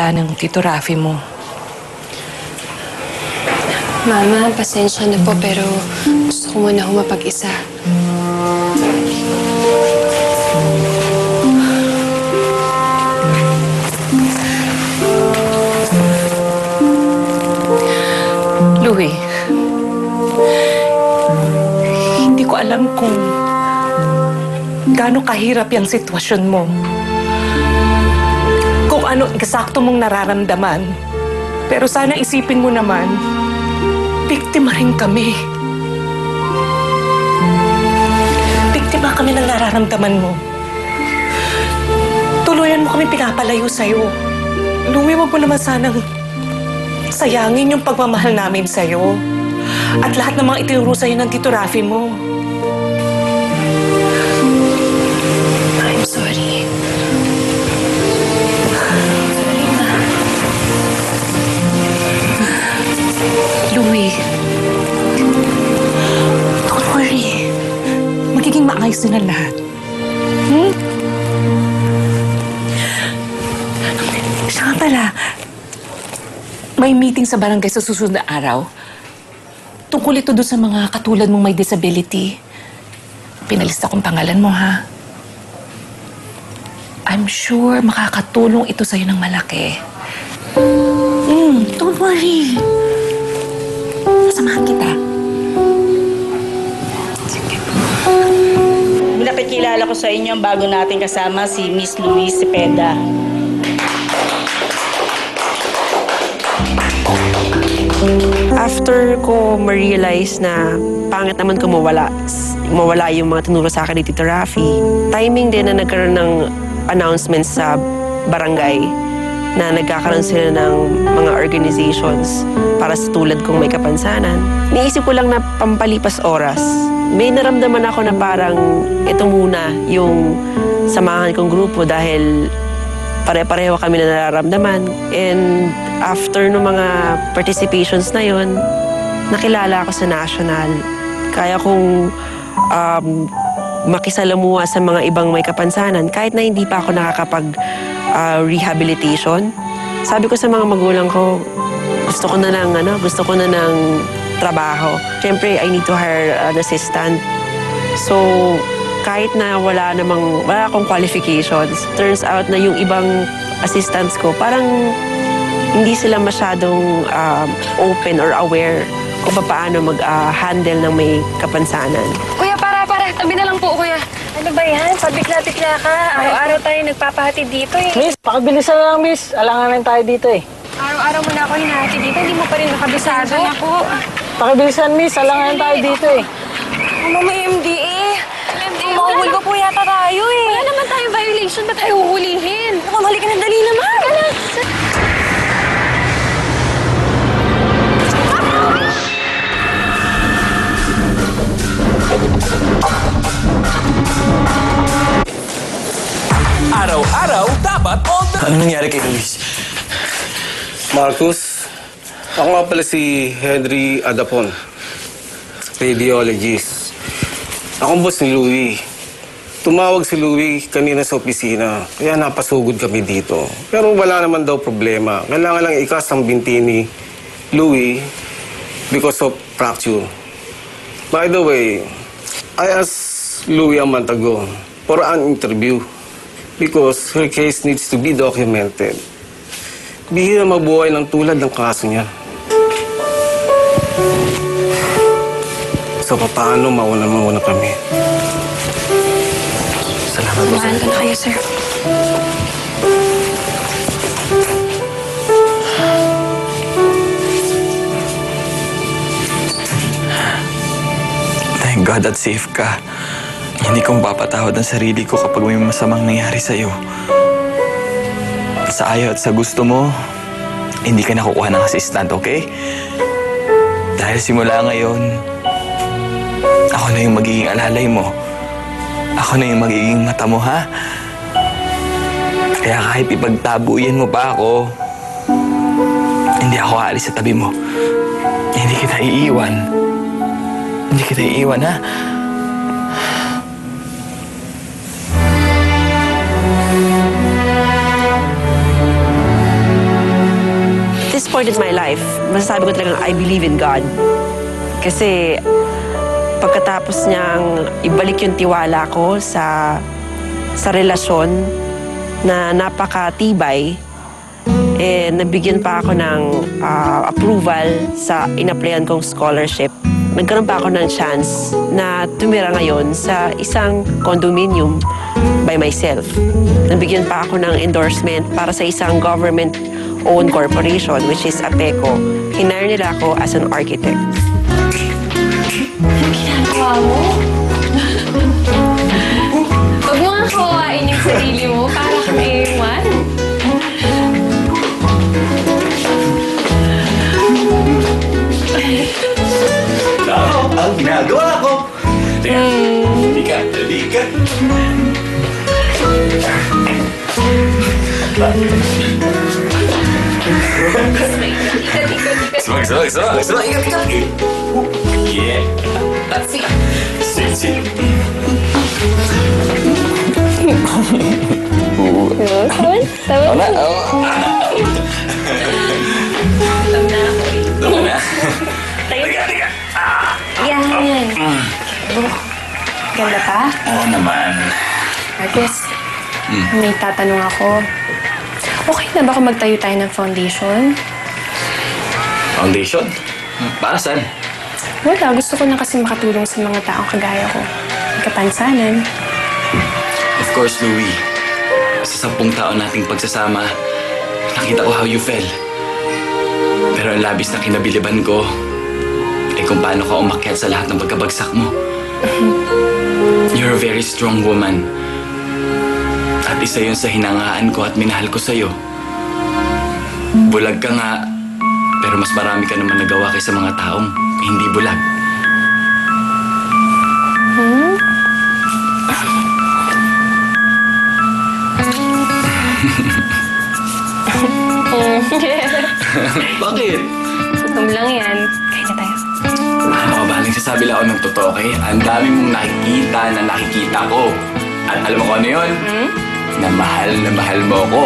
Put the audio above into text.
ng Tito Rafi mo. Mama, pasensya na po pero gusto ko muna mapag-isa. Louie, hindi ko alam kung gaano kahirap yung sitwasyon mo. Kung ano eksakto mong nararamdaman. Pero sana isipin mo naman, biktima rin kami. Biktima kami ng nararamdaman mo. Tuluyan mo kami pinapalayo sa'yo. Louie, wag mo naman sanang sayangin yung pagmamahal namin sa'yo. At lahat ng mga itinuro sa'yo ng Tito Rafi mo. I'm sorry. Louie, don't worry. Magiging maayos din ang lahat. Siya nga pala, may meeting sa barangay sa susunod na araw. Tungkol ito doon sa mga katulad mong may disability. Pinalista kong pangalan mo, ha? I'm sure makakatulong ito sa'yo ng malaki. Don't worry. Samahan kita. Sige. Pinapakilala ko sa inyo ang bago nating kasama, si Miss Louise Cepeda. After ko ma-realize na pangit naman ko mawala yung mga tinuro sa akin ni Tito Rafi, timing din na nagkaroon ng announcements sa barangay na nagkakaroon sila ng mga organizations para sa tulad kong may kapansanan. Niisip ko lang na pampalipas oras. May naramdaman ako na parang ito muna yung samahan kong grupo dahil pare-pareho kami na nararamdaman. And after ng mga participations na yon, nakilala ako sa national. Kaya kong makisalamuha sa mga ibang may kapansanan kahit na hindi pa ako nakakapag-rehabilitation. Sabi ko sa mga magulang ko, gusto ko na ng trabaho. Siyempre, I need to hire an assistant. So, kahit na wala akong qualifications, turns out na yung ibang assistants ko, parang hindi sila masyadong open or aware kung paano mag-handle ng may kapansanan. Kuya, para. Tabi na lang po, kuya. Ano ba yan? Pabigla-bigla ka. Araw-araw tayo nagpapahatid dito eh. Miss, pakibilisan na lang, miss. Alangan lang tayo dito eh. Araw-araw mo na ako hinahatid dito. Hindi mo pa rin nakabisado. Ako. Pakibilisan, miss. Alangan tayo dito eh. Mama, MDA. Mahuhul ko po yata tayo eh. Wala naman tayong violation. Ba't tayo huhulihin? Ako, mali ka ng dali naman. Araw-araw dapat on the... Ano nangyari kay Luis? Marcus, ako nga pala si Henry Adapon, radiologist. Akong boss ni Louie. Tumawag si Louie kanina sa opisina, kaya napasugod kami dito. Pero wala naman daw problema. Kailangan lang ikas ang binti ni Louie because of fracture. By the way, I asked Louie a month ago for an interview because her case needs to be documented. Bihira mabuhay ng tulad ng kaso niya. So, paano mauna kami? Salamat po, sir. Samahan ko na kayo, sir. Thank God at safe ka. Hindi ko mapapatawad ang sarili ko kapag may masamang nangyari sa'yo. Sa ayaw at sa gusto mo, hindi ka nakukuha ng assistant, okay? Dahil simula ngayon, ako na yung magiging alalay mo. Ako na yung magiging mata mo, ha? Kaya kahit ipagtabuyan mo pa ako, hindi ako aalis sa tabi mo. Hindi kita iiwan. Hindi kita iiwan, ha? point in my life, masasabi ko talagang I believe in God. Kasi pagkatapos niyang ibalik yung tiwala ko sa relasyon na napakatibay, nabigyan pa ako ng approval sa in-applyan kong scholarship. Nagkaroon pa ako ng chance na tumira ngayon sa isang condominium by myself. Nabigyan pa ako ng endorsement para sa isang government-owned corporation, which is APECO. Hinire nila ako as an architect. Ginagawa mo? Huwag mo nga kawain yung sarili mo para kang A1. Ang ginagawa ko. Teka, halika. Sabag. Ikat. Yeah. Sit. Tama na. Tama na. Teka. Yan. Ganda pa? Oo naman. Marcus, may tatanong ako. Okay na ba kung magtayo tayo ng foundation? Foundation? Para saan? Wala, gusto ko na kasi makatulong sa mga taong kagaya ko. May kapansanan. Of course, Louie. Sa 10 taon nating pagsasama, nakita ko how you fell. Pero ang labis na kinabiliban ko, kung paano ka umakyat sa lahat ng pagkabagsak mo. You're a very strong woman. At isa yun sa hinangaan ko at minahal ko sa'yo. Bulag ka nga, pero mas marami ka naman nagawa kaysa mga taong hindi bulag. Bakit? Gutom lang yan. Kaya na tayo. Ano ka ba? Nagsasabi lang ako ng totoo, okay? Ang dami mong nakikita na nakikita ko. At alam mo kung ano yun? Na mahal mo ako.